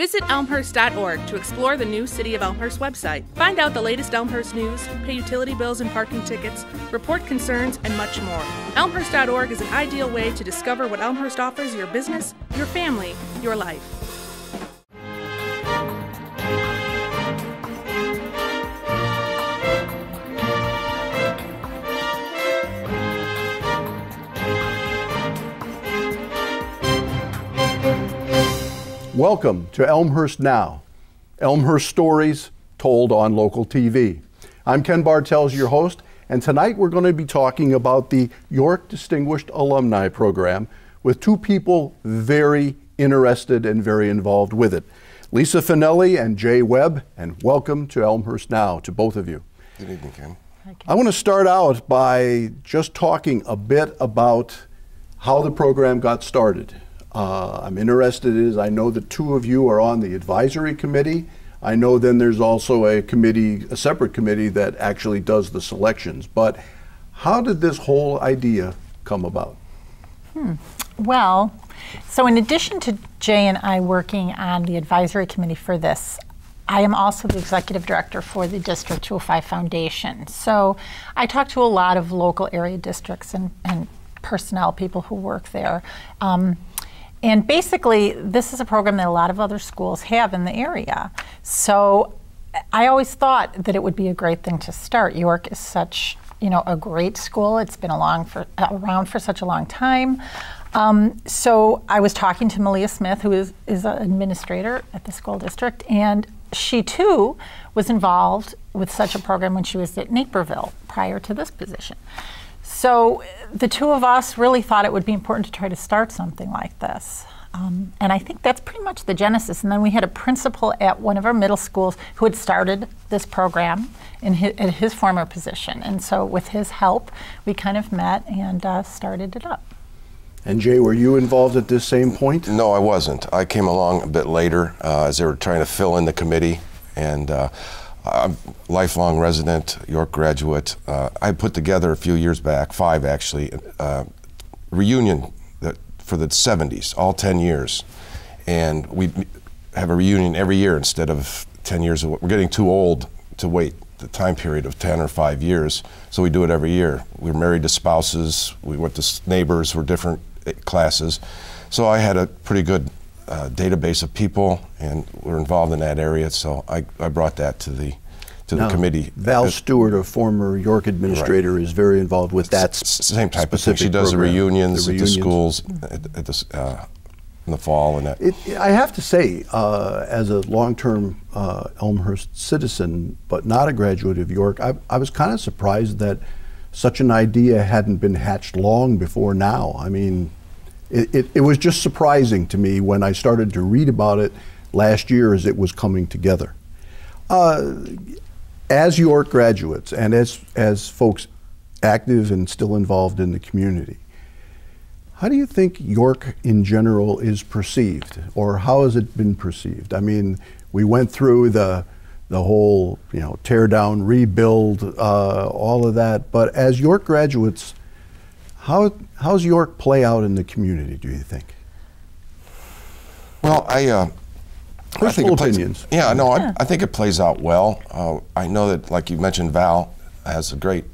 Visit Elmhurst.org to explore the new City of Elmhurst website. Find out the latest Elmhurst news, pay utility bills and parking tickets, report concerns, and much more. Elmhurst.org is an ideal way to discover what Elmhurst offers your business, your family, your life. Welcome to Elmhurst Now, Elmhurst stories told on local TV. I'm Ken Bartels, your host, and tonight we're going to be talking about the York Distinguished Alumni Program with two people very interested and very involved with it. Lisa Fanelli and Jay Webb, and welcome to Elmhurst Now to both of you. Good evening, Ken. Hi, Ken. I want to start out by just talking a bit about how the program got started. I'm interested as I know the two of you are on the advisory committee. I know then there's also a committee, a separate committee that actually does the selections. But how did this whole idea come about? Well, so in addition to Jay and I working on the advisory committee for this, I am also the executive director for the District 205 Foundation. So I talk to a lot of local area districts and personnel, people who work there. And basically, this is a program that a lot of other schools have in the area. So I always thought that it would be a great thing to start. York is such, a great school. It's been around for such a long time. So I was talking to Malia Smith, who is an administrator at the school district, and she too was involved with such a program when she was at Naperville prior to this position. So the two of us really thought it would be important to try to start something like this. And I think that's pretty much the genesis. And then we had a principal at one of our middle schools who had started this program in his former position. And so with his help, we kind of met and started it up. And Jay, were you involved at this same point? No, I wasn't. I came along a bit later as they were trying to fill in the committee. And I'm a lifelong resident, York graduate. I put together a few years back, 5 actually, reunion for the 70s, all 10 years. And we have a reunion every year instead of 10 years. We're getting too old to wait the time period of 10 or 5 years, so we do it every year. We're married to spouses, we went to neighbors, we're different classes. So I had a pretty good database of people, and we're involved in that area, so I brought that to the committee. Val Stewart, a former York administrator, right, is very involved with that same type of thing. She does the reunions at the schools in the fall. And that. I have to say, as a long-term Elmhurst citizen, but not a graduate of York, I was kind of surprised that such an idea hadn't been hatched long before now. I mean, it was just surprising to me when I started to read about it last year as it was coming together. As York graduates and as folks active and still involved in the community, how do you think York in general is perceived, or how has it been perceived? I mean, we went through the whole, tear down, rebuild, all of that, but as York graduates, how's York play out in the community, do you think? Well, I think it plays, opinions. Yeah, no, I think it plays out well. I know that, like you mentioned, Val has a great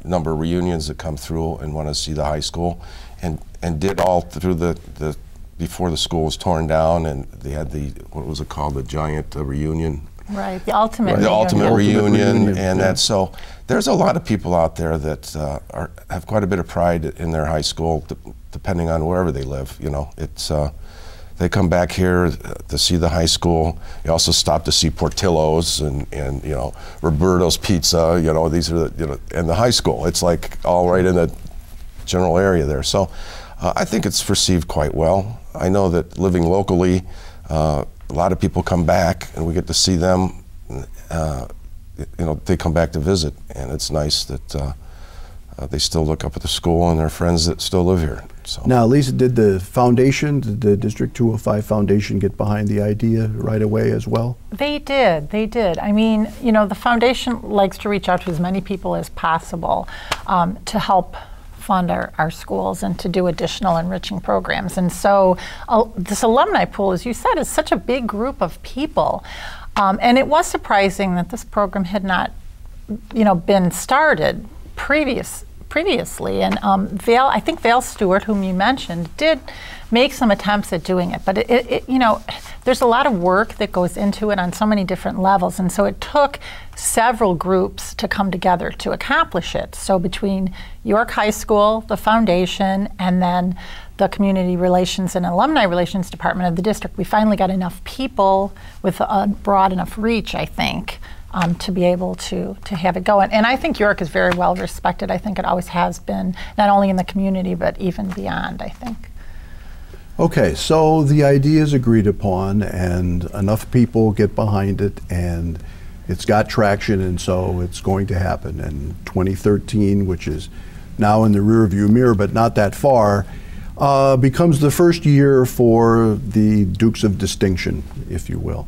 number of reunions that come through and want to see the high school, and did all through the before the school was torn down, and they had what was it called, the giant reunion. Right, the ultimate reunion. The ultimate reunion, and that's so. There's a lot of people out there that have quite a bit of pride in their high school, depending on wherever they live. It's. They come back here to see the high school. You also stop to see Portillo's and Roberto's Pizza. These are and the high school. It's like all right in the general area there. So I think it's perceived quite well. I know that living locally, a lot of people come back and we get to see them. They come back to visit, and it's nice that they still look up at the school and their friends that still live here. So. Now, Lisa, did the District 205 Foundation get behind the idea right away as well? They did. I mean, the foundation likes to reach out to as many people as possible to help fund our schools and to do additional enriching programs. And so this alumni pool, as you said, is such a big group of people. And it was surprising that this program had not, been started previously. And I think Vail Stewart, whom you mentioned, did make some attempts at doing it. But there's a lot of work that goes into it on so many different levels. And so it took several groups to come together to accomplish it. So between York High School, the foundation, and then the Community Relations and Alumni Relations Department of the district, we finally got enough people with a broad enough reach, I think, to be able to have it go. And I think York is very well respected. I think it always has been, not only in the community, but even beyond, I think. Okay, so the idea is agreed upon and enough people get behind it and it's got traction, and so it's going to happen. And 2013, which is now in the rearview mirror but not that far, becomes the first year for the Dukes of Distinction, if you will.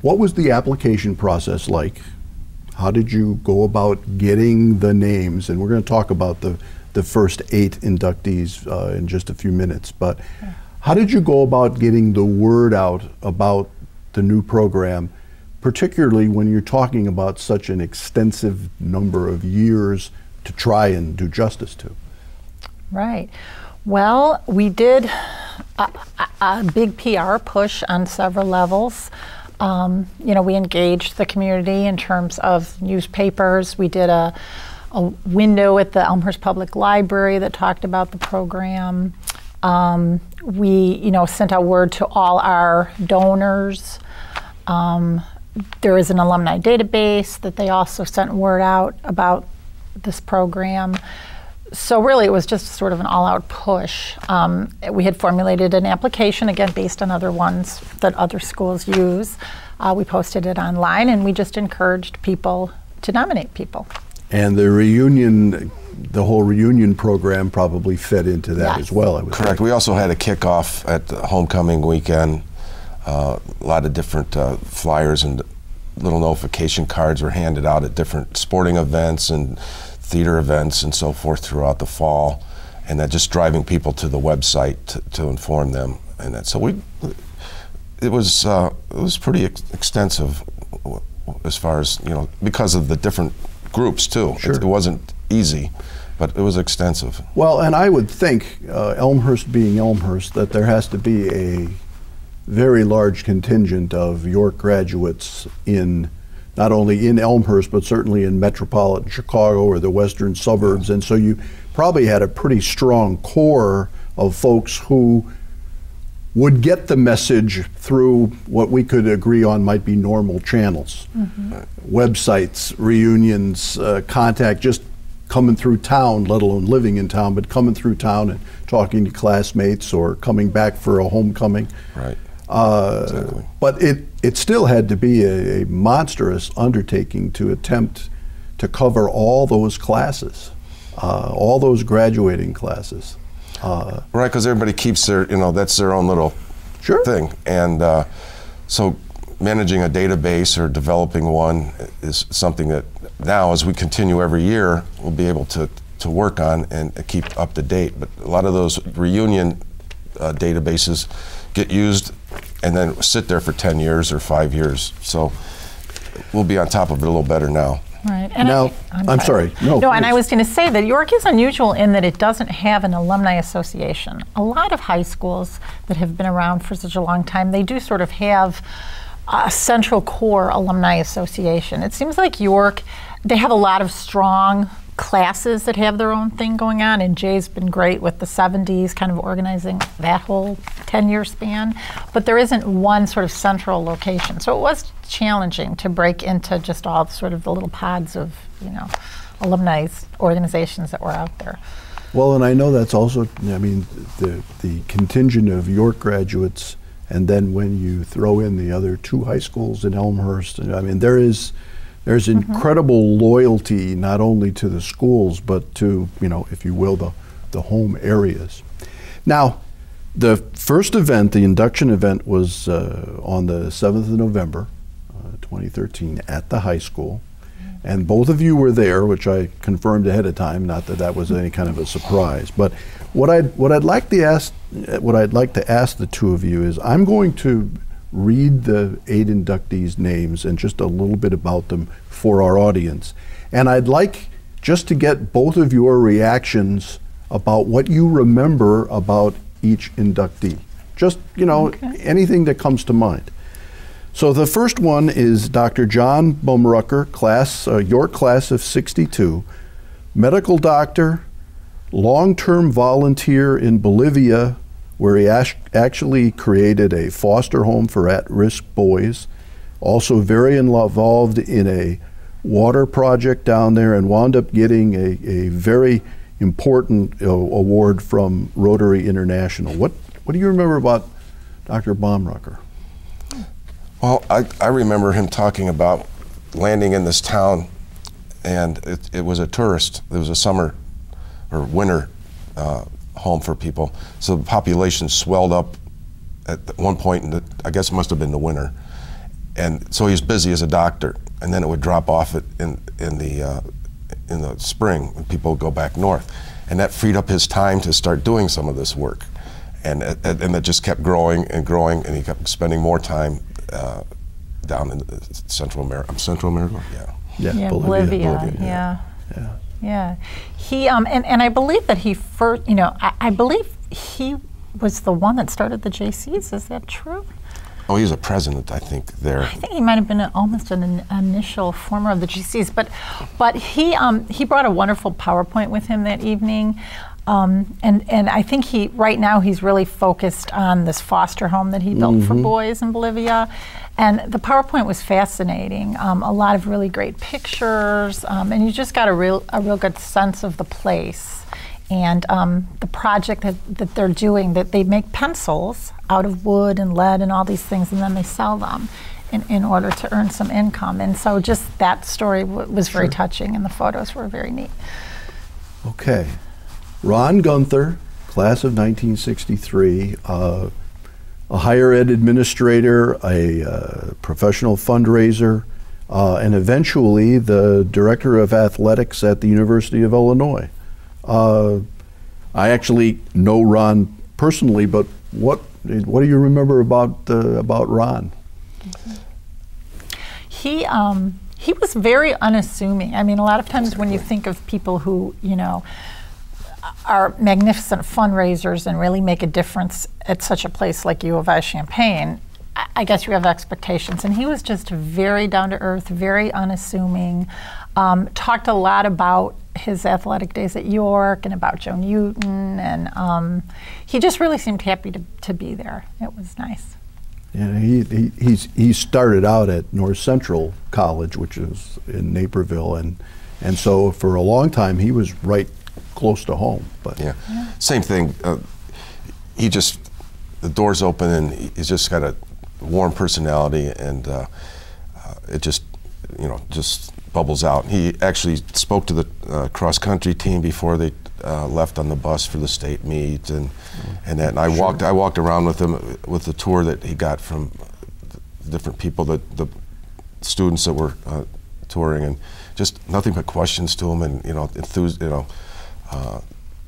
What was the application process like? How did you go about getting the names? And we're going to talk about the first 8 inductees in just a few minutes, but how did you go about getting the word out about the new program, particularly when you're talking about such an extensive number of years to try and do justice to? Right. Well, we did a big PR push on several levels. We engaged the community in terms of newspapers. We did a window at the Elmhurst Public Library that talked about the program. We, sent out word to all our donors. There is an alumni database that they also sent word out about this program. So really, it was just sort of an all-out push. We had formulated an application, again, based on other ones that other schools use. We posted it online, and we just encouraged people to nominate people. And the reunion, the whole reunion program probably fed into that as well, I would Correct. think. We also had a kickoff at the homecoming weekend. A lot of different flyers and little notification cards were handed out at different sporting events and theater events and so forth throughout the fall, and then just driving people to the website to inform them. And that, so it was pretty extensive as far as, because of the different groups too. Sure. It wasn't easy, but it was extensive. Well, and I would think, Elmhurst being Elmhurst, that there has to be a very large contingent of York graduates not only in Elmhurst, but certainly in metropolitan Chicago or the western suburbs. And so you probably had a pretty strong core of folks who would get the message through what we could agree on might be normal channels. Websites, reunions, contact, just coming through town, let alone living in town, but coming through town and talking to classmates or coming back for a homecoming. Right. Exactly. But it still had to be a monstrous undertaking to attempt to cover all those classes, all those graduating classes. Right, because everybody keeps their, that's their own little thing. And so managing a database or developing one is something that now, as we continue every year, we'll be able to work on and keep up to date. But a lot of those reunion databases get used and then sit there for 10 years or 5 years. So we'll be on top of it a little better now. Right. And now, I'm sorry. No, and I was going to say that York is unusual in that it doesn't have an alumni association. A lot of high schools that have been around for such a long time, they do sort of have a central core alumni association. It seems like York, they have a lot of strong classes that have their own thing going on, and Jay's been great with the 70s, kind of organizing that whole 10-year span, but there isn't one sort of central location. So it was challenging to break into just all sort of the little pods of, alumni organizations that were out there. Well, and I know that's also, the contingent of York graduates, and then when you throw in the other 2 high schools in Elmhurst, there's incredible loyalty not only to the schools, but to, if you will, the home areas. Now, the first event, the induction event, was on the 7th of November, 2013, at the high school. And both of you were there, which I confirmed ahead of time. Not that that was any kind of a surprise. But what I'd like to ask the two of you is, I'm going to read the 8 inductees' names and just a little bit about them for our audience. And I'd like just to get both of your reactions about what you remember about each inductee. Just, anything that comes to mind. So the first one is Dr. John Baumrucker, York class of '62, medical doctor, long-term volunteer in Bolivia, where he actually created a foster home for at-risk boys, also very involved in a water project down there, and wound up getting a very important award from Rotary International. What do you remember about Dr. Baumrucker? Well, I remember him talking about landing in this town, and it was a tourist. It was a summer or winter home for people. So the population swelled up at one point, I guess it must have been the winter. And so he was busy as a doctor, and then it would drop off in the spring when people would go back north. And that freed up his time to start doing some of this work. And it just kept growing and growing, and he kept spending more time down in Central America. Yeah, Bolivia. Yeah. He and I believe that he first, I believe he was the one that started the JCs. Is that true? Oh, he was a president, I think, there. I think he might have been almost an initial former of the GCs, but he brought a wonderful PowerPoint with him that evening. And I think right now he's really focused on this foster home that he built for boys in Bolivia. And the PowerPoint was fascinating. A lot of really great pictures, and you just got a real good sense of the place. And the project that they're doing, that they make pencils out of wood and lead and all these things, and then they sell them in order to earn some income. And so just that story was very touching, and the photos were very neat. Okay. Ron Guenther, class of 1963, a higher ed administrator, a professional fundraiser, and eventually the director of athletics at the University of Illinois. I actually know Ron personally, but what do you remember about Ron? He was very unassuming. I mean, a lot of times when you think of people who are magnificent fundraisers and really make a difference at such a place like U of I Champaign, I guess you have expectations. And he was just very down to earth, very unassuming, talked a lot about his athletic days at York and about Joe Newton, and he just really seemed happy to be there. It was nice. Yeah, he started out at North Central College, which is in Naperville, and so for a long time he was right close to home. But yeah. Same thing. The doors open, and he's just got a warm personality, and it just bubbles out. He actually spoke to the cross country team before they left on the bus for the state meet, and that. And I walked around with him with the tour that he got from different people, the students that were touring, and just nothing but questions to him, and enthused,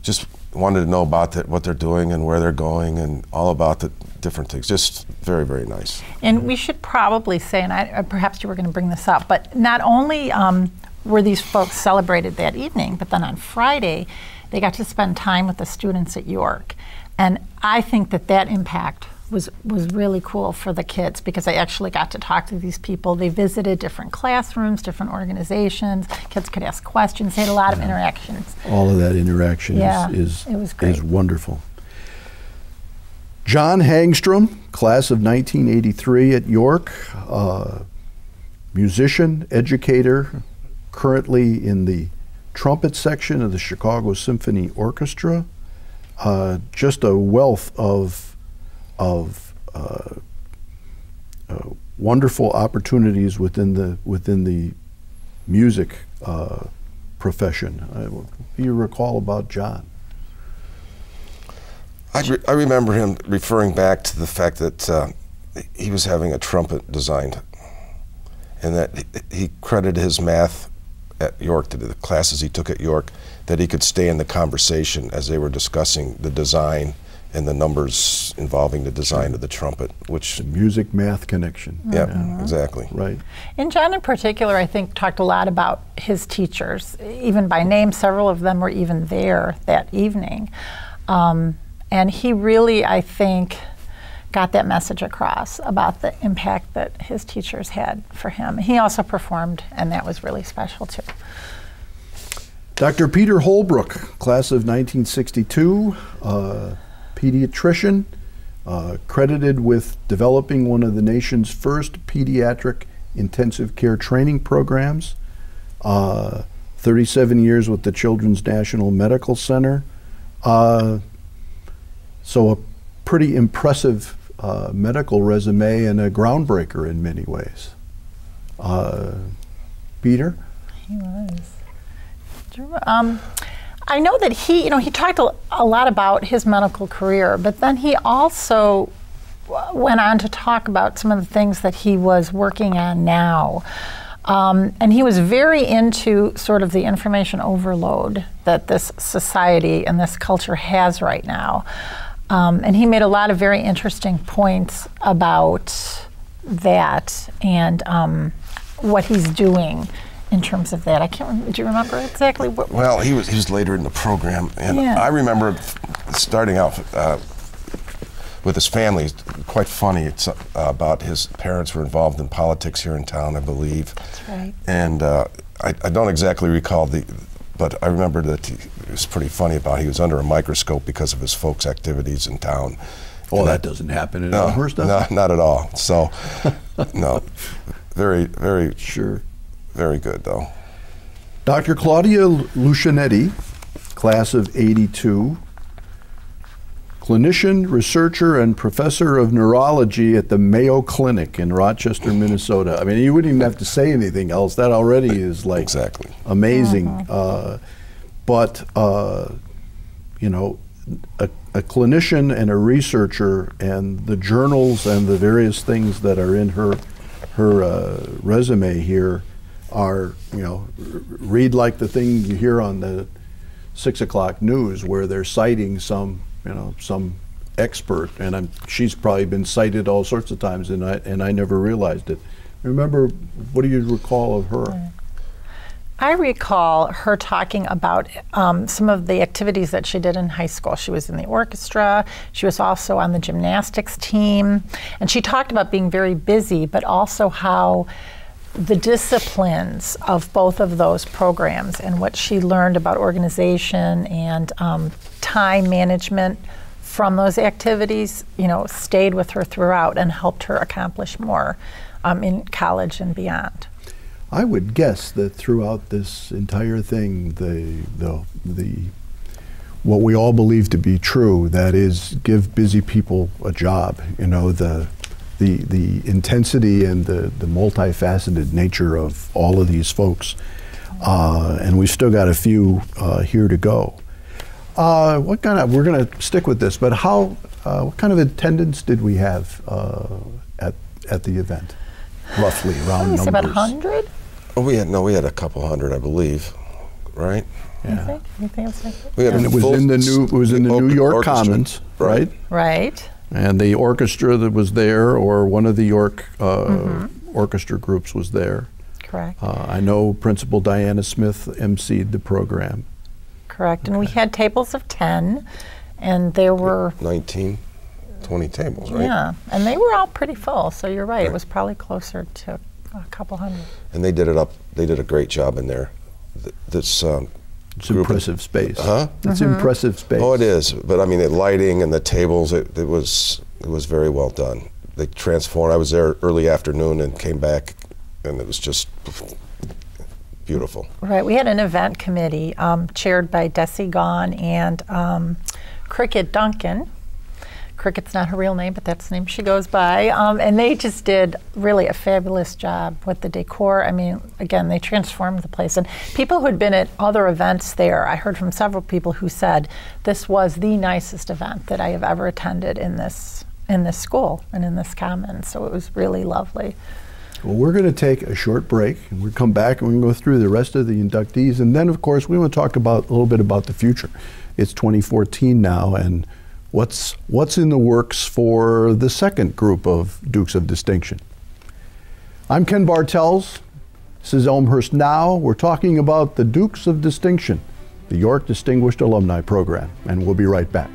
just wanted to know about what they're doing and where they're going and all about the different things. Just very, very nice. And we should probably say, and perhaps you were going to bring this up, but not only were these folks celebrated that evening, but then on Friday, they got to spend time with the students at York. And I think that impact was really cool for the kids, because I actually got to talk to these people. They visited different classrooms, different organizations. Kids could ask questions. They had a lot of interactions. All of that interaction is wonderful. John Hagstrom, class of 1983 at York, musician, educator, currently in the trumpet section of the Chicago Symphony Orchestra. Just a wealth of wonderful opportunities within the music profession. What do you recall about John? I remember him referring back to the fact that he was having a trumpet designed, and that he credited his math at York, the classes he took at York, that he could stay in the conversation as they were discussing the design and the numbers involving the design of the trumpet, which... The music-math connection. Yeah, exactly. Right. And John in particular, I think, talked a lot about his teachers, even by name. Several of them were even there that evening. And he really, I think, got that message across about the impact that his teachers had for him. He also performed, and that was really special, too. Dr. Peter Holbrook, class of 1962, pediatrician, credited with developing one of the nation's first pediatric intensive care training programs, 37 years with the Children's National Medical Center. So a pretty impressive medical resume and a groundbreaker in many ways. Peter? He was. I know that he talked a lot about his medical career, but then he also went on to talk about some of the things that he was working on now. And he was very into sort of the information overload that this society and this culture has right now. And he made a lot of very interesting points about that and what he's doing in terms of that. I can't remember. Do you remember exactly what? Well, he was later in the program, and yeah. I remember starting out with his family. Quite funny. It's about his parents were involved in politics here in town, I believe. That's right. And I don't exactly recall but I remember that it was pretty funny about he was under a microscope because of his folks' activities in town. Oh, that doesn't happen in Elmhurst, does it? No, not at all. So, no, very, very sure. Very good, though. Dr. Claudia Lucchinetti, class of 82, clinician, researcher, and professor of neurology at the Mayo Clinic in Rochester, Minnesota. I mean, you wouldn't even have to say anything else. That already is like exactly amazing. But you know, a clinician and a researcher, and the journals and the various things that are in her resume here are, you know, read like the thing you hear on the 6 o'clock news where they're citing some, you know, some expert, and she's probably been cited all sorts of times, and I never realized it. Remember, what do you recall of her? I recall her talking about some of the activities that she did in high school. She was in the orchestra. She was also on the gymnastics team, and she talked about being very busy, but also how the disciplines of both of those programs and what she learned about organization and time management from those activities, you know, stayed with her throughout and helped her accomplish more in college and beyond. I would guess that throughout this entire thing, the what we all believe to be true, that is, give busy people a job. You know, the intensity and the multifaceted nature of all of these folks, and we've still got a few here to go. We're going to stick with this, but what kind of attendance did we have at the event, roughly, round numbers? About 100. Oh, we had a couple hundred, I believe, right? Yeah. You think it's like We had and it was in the New York orchestra. Commons, right? Right. And the orchestra that was there, or one of the York orchestra groups was there. Correct. I know Principal Diana Smith emceed the program. Correct. And we had tables of 10, and there were 19, 20 tables, right? Yeah, and they were all pretty full. So you're right. It was probably closer to a couple hundred. And they did it up. They did a great job in there. It's impressive space. Huh? It's impressive space. Oh, it is. But I mean, the lighting and the tables, it was very well done. They transformed. I was there early afternoon and came back, and it was just beautiful. Right. We had an event committee chaired by Desi Gaughan and Cricket Duncan. Cricket's not her real name, but that's the name she goes by. And they just did really a fabulous job with the decor. I mean, again, they transformed the place. And people who had been at other events there, I heard from several people who said, this was the nicest event that I have ever attended in this school and in this common. So it was really lovely. Well, we're going to take a short break, and we'll come back and we'll go through the rest of the inductees, and then, of course, we want to talk about a little bit about the future. It's 2014 now, and what's in the works for the second group of Dukes of Distinction. I'm Ken Bartels. This is Elmhurst Now. We're talking about the Dukes of Distinction, the York Distinguished Alumni Program, and we'll be right back.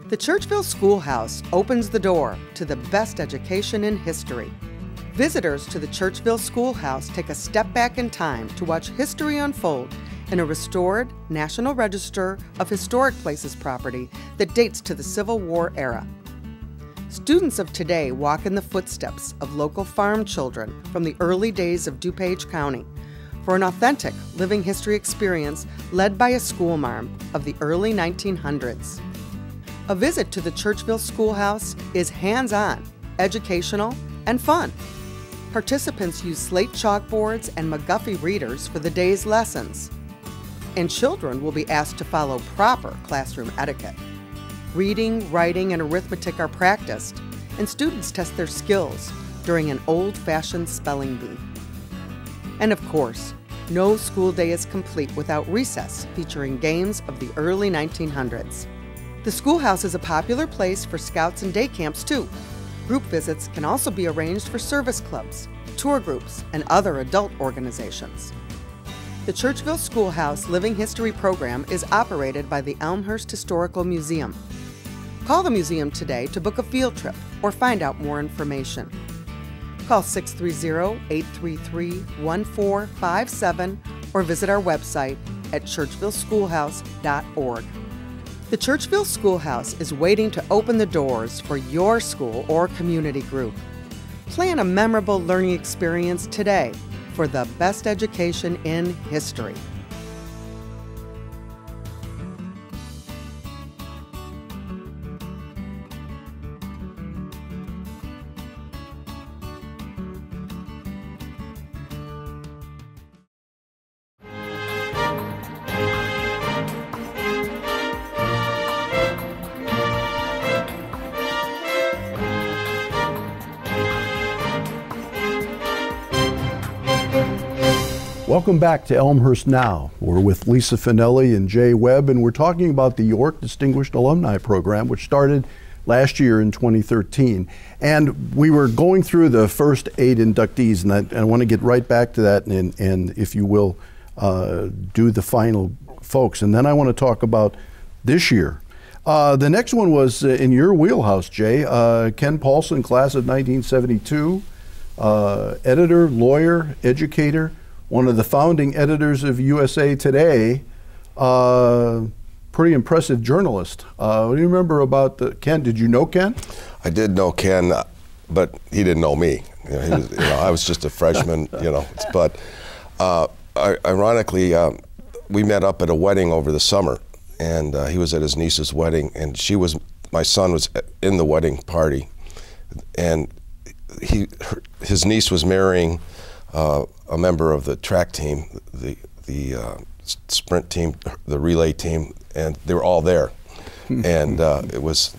The Churchville Schoolhouse opens the door to the best education in history. Visitors to the Churchville Schoolhouse take a step back in time to watch history unfold in a restored National Register of Historic Places property that dates to the Civil War era. Students of today walk in the footsteps of local farm children from the early days of DuPage County for an authentic living history experience led by a schoolmarm of the early 1900s. A visit to the Churchville Schoolhouse is hands-on, educational, and fun. Participants use slate chalkboards and McGuffey readers for the day's lessons. And children will be asked to follow proper classroom etiquette. Reading, writing, and arithmetic are practiced, and students test their skills during an old-fashioned spelling bee. And of course, no school day is complete without recess featuring games of the early 1900s. The schoolhouse is a popular place for scouts and day camps, too. Group visits can also be arranged for service clubs, tour groups, and other adult organizations. The Churchville Schoolhouse Living History Program is operated by the Elmhurst Historical Museum. Call the museum today to book a field trip or find out more information. Call 630-833-1457 or visit our website at churchvilleschoolhouse.org. The Churchville Schoolhouse is waiting to open the doors for your school or community group. Plan a memorable learning experience today for the best education in history. Welcome back to Elmhurst Now. We're with Lisa Fanelli and Jay Webb, and we're talking about the York Distinguished Alumni Program, which started last year in 2013. And we were going through the first 8 inductees, and I want to get right back to that, and if you will, do the final folks. And then I want to talk about this year. The next one was in your wheelhouse, Jay, Ken Paulson Class of 1972, editor, lawyer, educator, one of the founding editors of USA Today, pretty impressive journalist. What do you remember about Ken? Did you know Ken? I did know Ken, but he didn't know me. He was, I was just a freshman, But ironically, we met up at a wedding over the summer, and he was at his niece's wedding, and my son was in the wedding party, and his niece was marrying a member of the track team, the sprint team, the relay team, and they were all there, and it was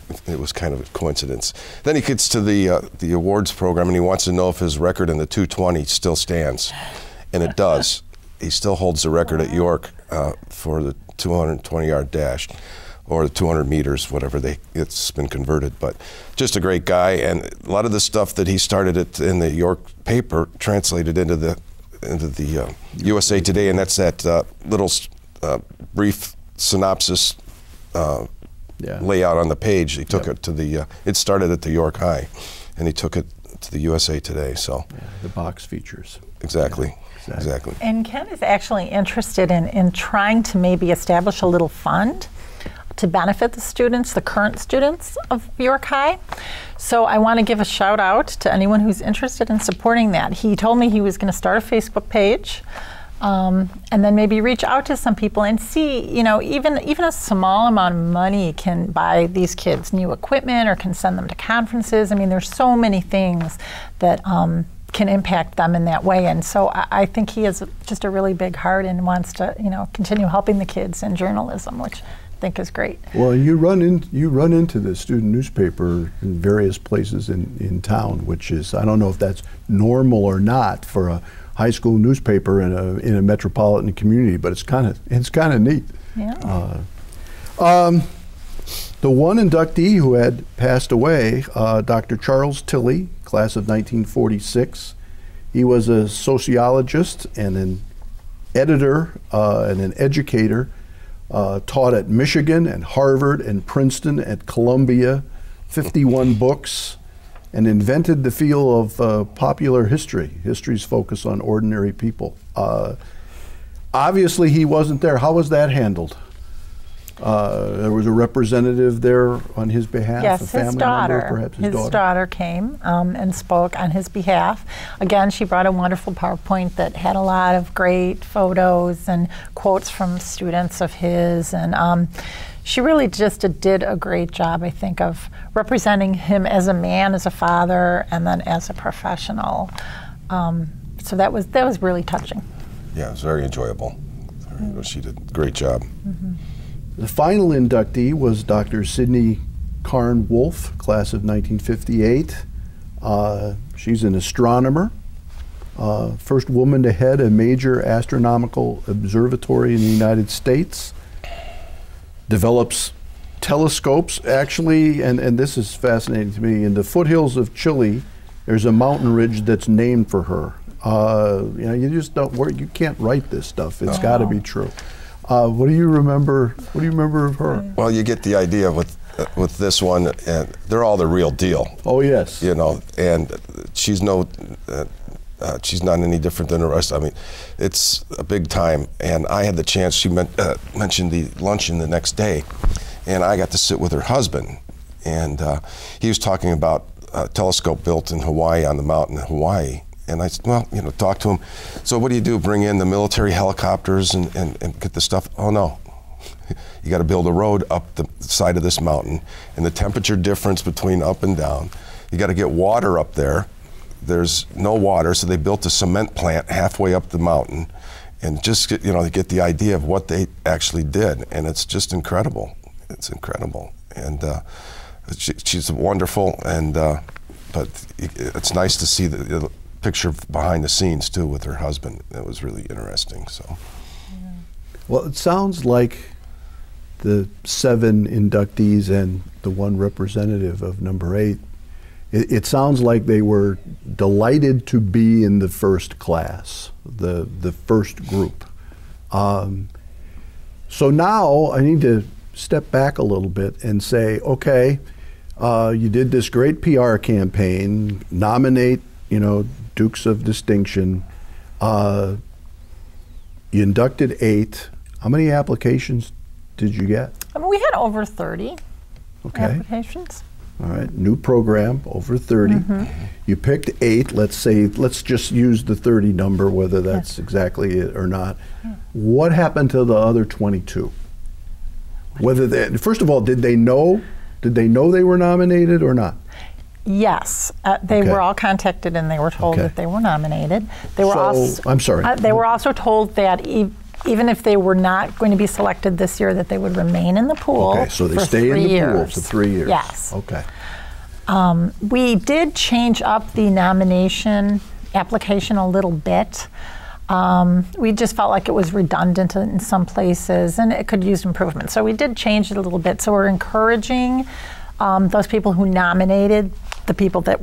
kind of a coincidence. Then he gets to the awards program, and he wants to know if his record in the 220 still stands, and it does. He still holds the record at York for the 220-yard dash, or the 200 meters, whatever it's been converted. But just a great guy, and a lot of the stuff that he started in the York paper translated into the USA Today, and that's that little brief synopsis layout on the page. He took it to it started at the York High, and he took it to the USA Today. So the box features. Exactly. Yeah. Exactly. And Ken is actually interested in trying to maybe establish a little fund to benefit the students, the current students of York High. So I want to give a shout out to anyone who's interested in supporting that. He told me he was going to start a Facebook page, and then maybe reach out to some people and see, even a small amount of money can buy these kids new equipment or can send them to conferences. I mean, there's so many things that can impact them in that way. And so I think he has just a really big heart and wants to, continue helping the kids in journalism, which think is great. Well, you run into the student newspaper in various places in town, which is, I don't know if that's normal or not for a high school newspaper in a metropolitan community, but it's kind of neat. Yeah. The one inductee who had passed away, Dr. Charles Tilley, class of 1946. He was a sociologist and an editor and an educator, taught at Michigan and Harvard and Princeton, at Columbia, 51 books, and invented the field of popular history. History's focus on ordinary people. Obviously, he wasn't there. How was that handled? There was a representative there on his behalf, yes, a family his daughter. member, perhaps his daughter. His daughter came and spoke on his behalf. Again, she brought a wonderful PowerPoint that had a lot of great photos and quotes from students of his, and she really just did a great job, I think, of representing him as a man, as a father, and then as a professional. So that was really touching. Yeah, it was very enjoyable. She did a great job. Mm-hmm. The final inductee was Dr. Sidney Carne Wolff, class of 1958. She's an astronomer, first woman to head a major astronomical observatory in the United States. Develops telescopes, actually, and this is fascinating to me, in the foothills of Chile, there's a mountain ridge that's named for her. You know, you just don't work, you can't write this stuff. It's got to be true. What do you remember? What do you remember of her? Well, you get the idea with this one, and they're all the real deal. Oh yes. You know, and she's not any different than the rest. I mean, it's a big time, and I had the chance. She mentioned the luncheon the next day, and I got to sit with her husband, and he was talking about a telescope built in Hawaii, on the mountain in Hawaii. And I said, well, you know, talk to him. So what do you do? Bring in the military helicopters and get the stuff? Oh no, you got to build a road up the side of this mountain, and the temperature difference between up and down. You got to get water up there. There's no water, so they built a cement plant halfway up the mountain, and just get, you know, get the idea of what they actually did, and it's just incredible. It's incredible, and she's wonderful, and but it's nice to see the picture behind the scenes too with her husband. It was really interesting. So, well, it sounds like the 7 inductees and the 1 representative of number 8. It sounds like they were delighted to be in the first class, the first group. So now I need to step back a little bit and say, okay, you did this great PR campaign, nominate, you know, Dukes of Distinction. You inducted 8. How many applications did you get? I mean, we had over 30 applications. All right, new program, over 30. Mm-hmm. You picked 8. Let's just use the 30 number, whether that's exactly it or not. What happened to the other 22? Whether first of all, did they know they were nominated or not? Yes, they were all contacted and they were told that they were nominated. They were also, I'm sorry. They were also told that even if they were not going to be selected this year, that they would remain in the pool. Okay, so they for stay 3 in the years. pool for 3 years. Yes. Okay. We did change up the nomination application a little bit. We just felt like it was redundant in some places and it could use improvement. So we did change it a little bit. So we're encouraging those people who nominated, the people that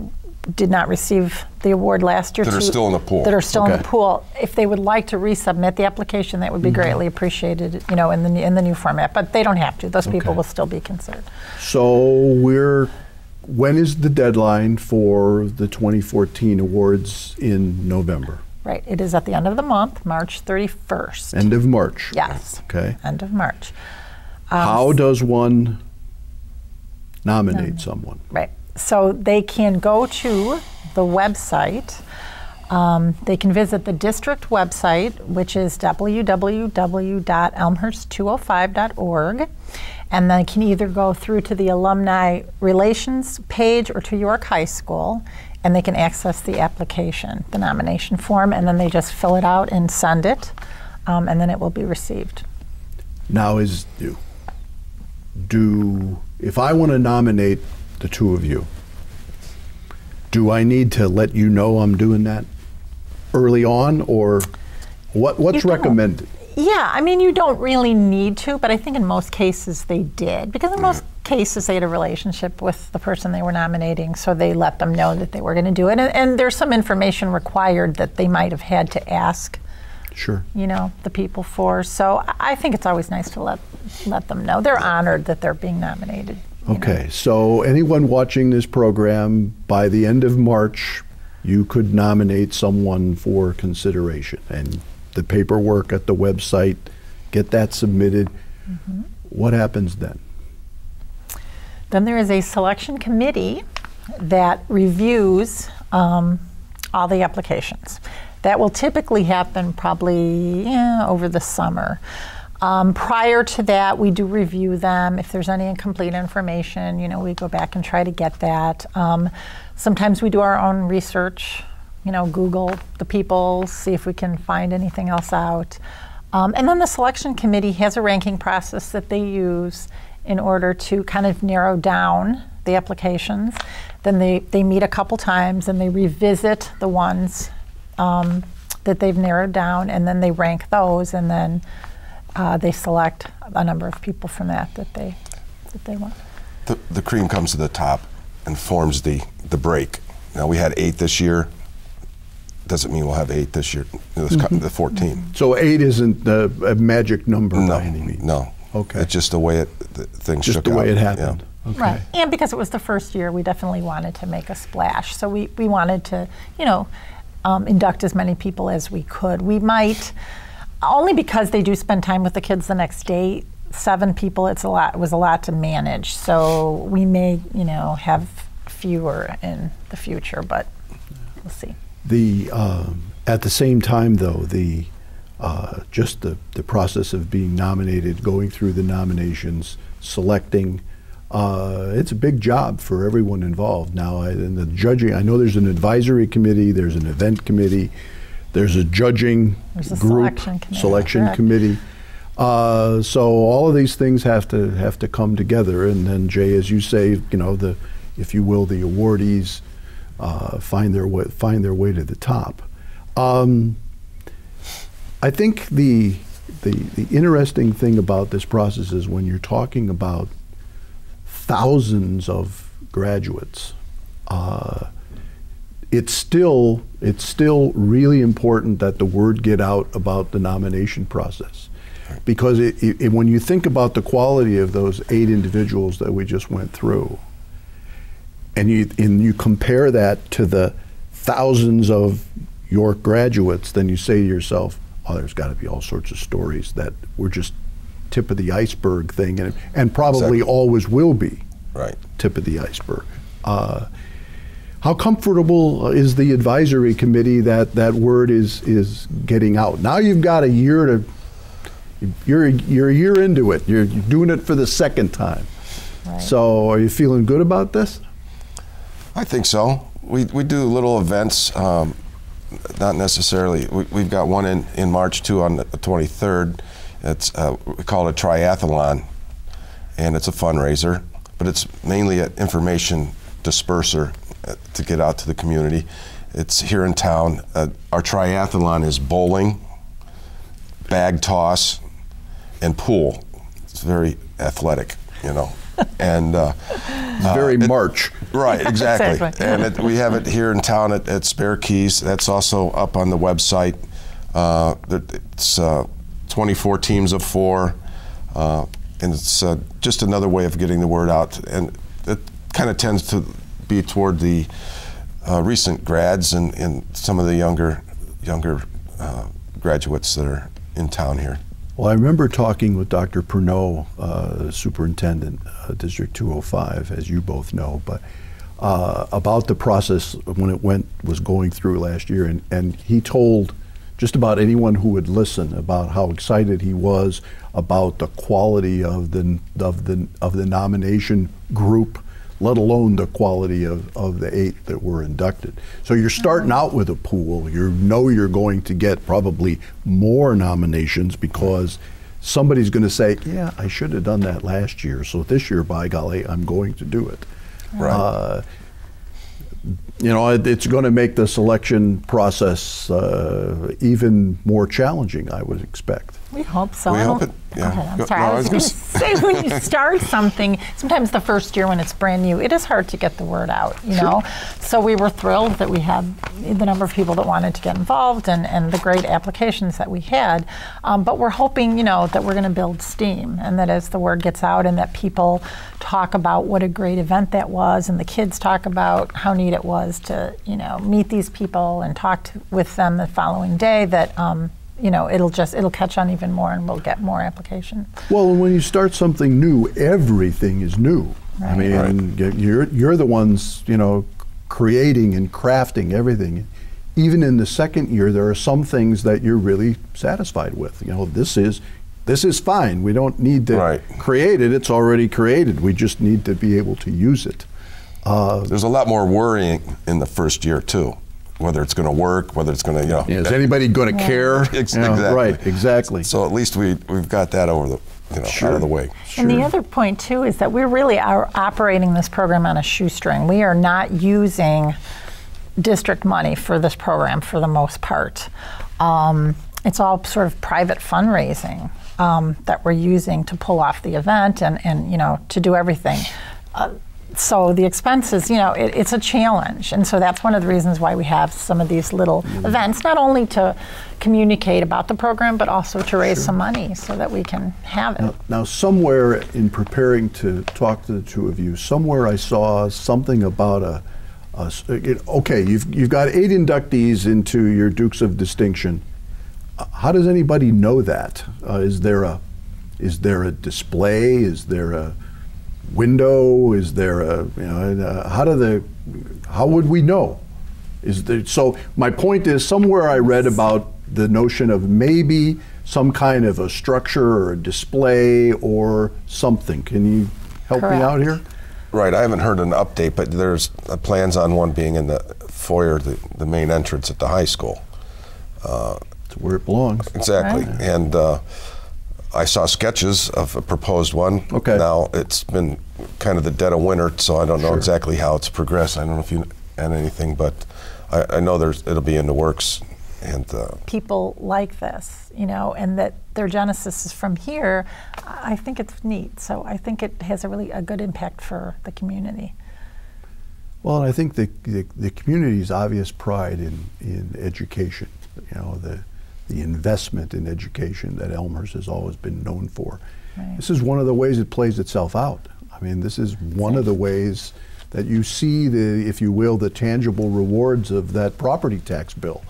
did not receive the award last year, that are still in the pool. That are still in the pool. If they would like to resubmit the application, that would be greatly appreciated, you know, in the new format. But they don't have to. Those people will still be considered. So when is the deadline for the 2014 awards in November? Right. It is at the end of the month, March 31st. End of March. Yes. Okay. End of March. How does one nominate someone? Right. So they can go to the website. They can visit the district website, which is www.elmhurst205.org. And they can either go through to the Alumni Relations page or to York High School, and they can access the application, the nomination form, and then they just fill it out and send it, and then it will be received. Now, if I want to nominate the two of you, do I need to let you know I'm doing that early on, or what's recommended? Yeah, I mean, you don't really need to, but I think in most cases they did, because in most cases they had a relationship with the person they were nominating, so they let them know that they were going to do it. And there's some information required that they might have had to ask, sure, you know, the people for. So I think it's always nice to let them know. They're honored that they're being nominated. Okay, so anyone watching this program, by the end of March, you could nominate someone for consideration, and the paperwork at the website, get that submitted. What happens then? Then there is a selection committee that reviews all the applications. That will typically happen probably over the summer. Prior to that, we do review them. If there's any incomplete information, you know, we go back and try to get that. Sometimes we do our own research, you know, Google the people, see if we can find anything else out. And then the selection committee has a ranking process that they use in order to kind of narrow down the applications. Then they meet a couple times and they revisit the ones that they've narrowed down, and then they rank those, and then they select a number of people from that they want. The cream comes to the top and forms the break. Now, we had 8 this year. Doesn't mean we'll have 8 this year. The 14. So 8 isn't a magic number by any means? No. Okay. It's just the way things shook out. Just the way it happened. Yeah. Okay. Right, and because it was the first year, we definitely wanted to make a splash. So we wanted to, you know, induct as many people as we could. We might, only because they do spend time with the kids the next day. 7 people, it was a lot to manage. So we may, you know, have fewer in the future, but we'll see. At the same time, though, just the process of being nominated, going through the nominations, selecting, it's a big job for everyone involved. Now, in the judging, I know there's an advisory committee, there's an event committee, there's a judging group, selection committee. So all of these things have to come together, and then, Jay, as you say, you know, if you will, the awardees find their way to the top. I think the interesting thing about this process is when you're talking about thousands of graduates, it's still really important that the word get out about the nomination process, because when you think about the quality of those 8 individuals that we just went through, and you compare that to the thousands of York graduates, then you say to yourself, oh, there's got to be all sorts of stories that were just tip of the iceberg thing, and probably always will be tip of the iceberg. How comfortable is the advisory committee that word is getting out? Now you've got a year to, you're a year into it. You're doing it for the second time. Right. So are you feeling good about this? I think so. We do little events, not necessarily. We've got one in March too on the 23rd. It's we call it a triathlon, and it's a fundraiser, but it's mainly an information disperser to get out to the community. It's here in town. Our triathlon is bowling, bag toss, and pool. It's very athletic, you know. And very March. Right, exactly. And we have it here in town at Spare Keys. That's also up on the website. It's 24 teams of 4, and it's just another way of getting the word out. And it kind of tends to be toward the recent grads and some of the younger graduates that are in town here. Well, I remember talking with Dr. Pernod, superintendent, District 205, as you both know, but about the process when it was going through last year, and he told just about anyone who would listen about how excited he was about the quality of the nomination group, let alone the quality of the 8 that were inducted. So you're starting out with a pool. You know you're going to get probably more nominations because somebody's going to say, yeah, I should have done that last year, so this year, by golly, I'm going to do it. Right. You know, it's going to make the selection process even more challenging, I would expect. We hope so. We hope it. Go Yeah. ahead. I'm sorry. I was going to say, when you start something, sometimes the first year when it's brand new, it is hard to get the word out, you know. So we were thrilled that we had the number of people that wanted to get involved and the great applications that we had. But we're hoping, you know, that we're going to build steam, and that as the word gets out and that people talk about what a great event that was, and the kids talk about how neat it was to, you know, meet these people and talk with them the following day, that you know, it'll catch on even more, and we'll get more application. Well, when you start something new, everything is new. Right. I mean, you're the ones, you know, creating and crafting everything. Even in the second year, there are some things that you're really satisfied with. You know, this is fine. We don't need to create it. It's already created. We just need to be able to use it. There's a lot more worrying in the first year too. Whether it's going to work, whether it's going to, you know. Yeah, is anybody going to care? Exactly. Right, exactly. So at least we've got that over the, you know, out of the way. And the other point too is that we really are operating this program on a shoestring. We are not using district money for this program for the most part. It's all sort of private fundraising that we're using to pull off the event and you know, to do everything. So the expenses, you know, it's a challenge. And so that's one of the reasons why we have some of these little events, not only to communicate about the program, but also to raise some money so that we can have it. Now, somewhere in preparing to talk to the two of you, somewhere I saw something about okay, you've got 8 inductees into your Dukes of Distinction. How does anybody know that? Is there a display? Is there a window? Is there a, you know, how would we know? So my point is, somewhere I read about the notion of maybe some kind of a structure or a display or something. Can you help me out here? Right, I haven't heard an update, but there's plans on one being in the foyer, the main entrance at the high school. It's where it belongs. Exactly, Right. And I saw sketches of a proposed one. Okay. Now, it's been kind of the dead of winter, so I don't know exactly how it's progressed. I don't know if you had anything, but I know it'll be in the works. And people like this, you know, and that their genesis is from here, I think it's neat. So I think it has a good impact for the community. Well, and I think the community's obvious pride in education, you know, the investment in education that Elmhurst has always been known for. Right. This is one of the ways it plays itself out. I mean, this is one of the ways that you see if you will, the tangible rewards of that property tax bill.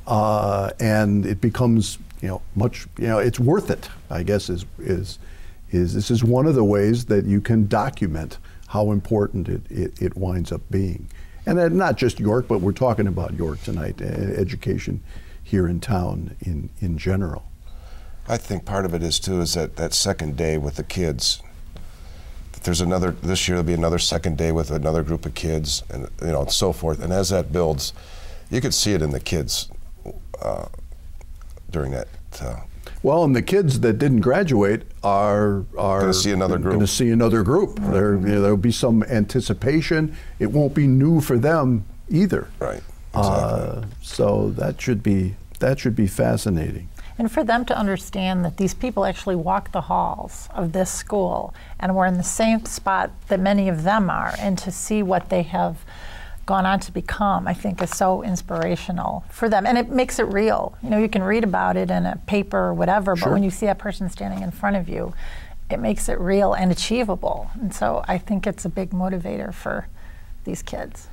And it becomes, you know, it's worth it, I guess, this is one of the ways that you can document how important it winds up being. And then not just York, but we're talking about York tonight, education here in town in general. I think part of it is too is that second day with the kids. There's this year there'll be another second day with another group of kids, and you know, and so forth. And as that builds, you could see it in the kids during that. Well, and the kids that didn't graduate are going to see another group. Going to see another group. There'll be some anticipation. It won't be new for them either. Right. Exactly. So that should be fascinating. And for them to understand that these people actually walk the halls of this school and we're in the same spot that many of them are, and to see what they have gone on to become, I think is so inspirational for them. And it makes it real. You know, you can read about it in a paper or whatever, but when you see that person standing in front of you, it makes it real and achievable. And so I think it's a big motivator for these kids.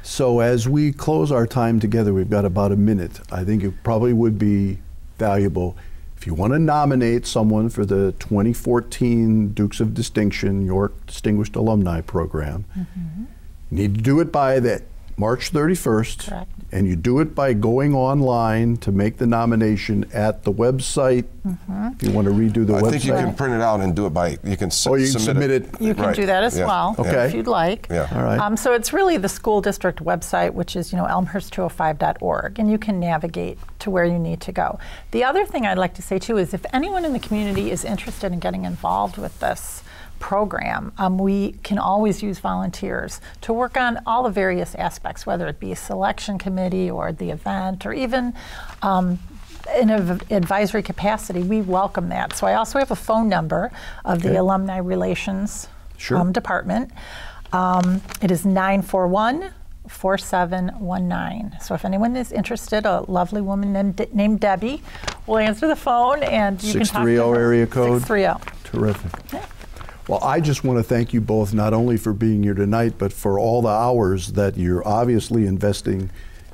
So as we close our time together, we've got about a minute. I think it probably would be valuable if you want to nominate someone for the 2014 Dukes of Distinction York Distinguished Alumni Program. You need to do it by the March 31st. Correct. And you do it by going online to make the nomination at the website. If you want to redo the website. I think you can print it out and do it by, you can, you can submit it. You can do that as well, Okay. if you'd like. Yeah. All right. So it's really the school district website, which is, elmhurst205.org, and you can navigate to where you need to go. The other thing I'd like to say too is if anyone in the community is interested in getting involved with this program, we can always use volunteers to work on all the various aspects, whether it be a selection committee or the event or even in an advisory capacity. We welcome that. So I also have a phone number of the Alumni Relations Department. It is 941-4719. So if anyone is interested, a lovely woman named Debbie will answer the phone and you can talk to her. 630 area code? 630. Terrific. Yeah. Well, I just want to thank you both, not only for being here tonight, but for all the hours that you're obviously investing,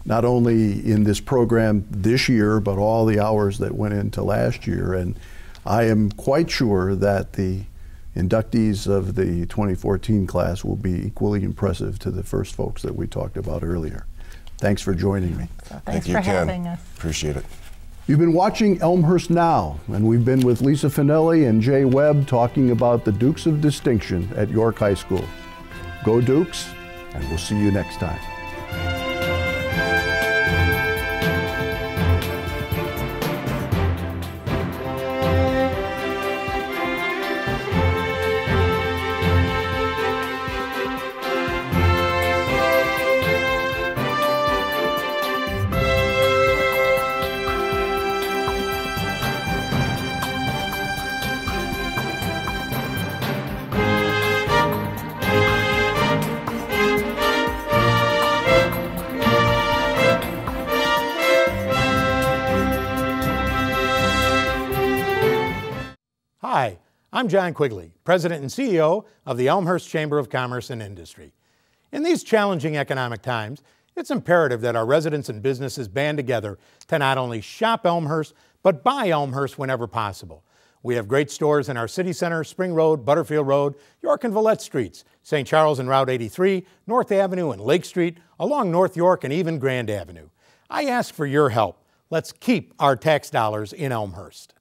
not only in this program this year, but all the hours that went into last year. And I am quite sure that the inductees of the 2014 class will be equally impressive to the first folks that we talked about earlier. Thanks for joining me. So Thank thanks you, for Ken. having us. Appreciate it. You've been watching Elmhurst Now, and we've been with Lisa Fanelli and Jay Webb talking about the Dukes of Distinction at York High School. Go Dukes, and we'll see you next time. Hi, I'm John Quigley, President and CEO of the Elmhurst Chamber of Commerce and Industry. In these challenging economic times, it's imperative that our residents and businesses band together to not only shop Elmhurst, but buy Elmhurst whenever possible. We have great stores in our city center, Spring Road, Butterfield Road, York and Villette Streets, St. Charles and Route 83, North Avenue and Lake Street, along North York and even Grand Avenue. I ask for your help. Let's keep our tax dollars in Elmhurst.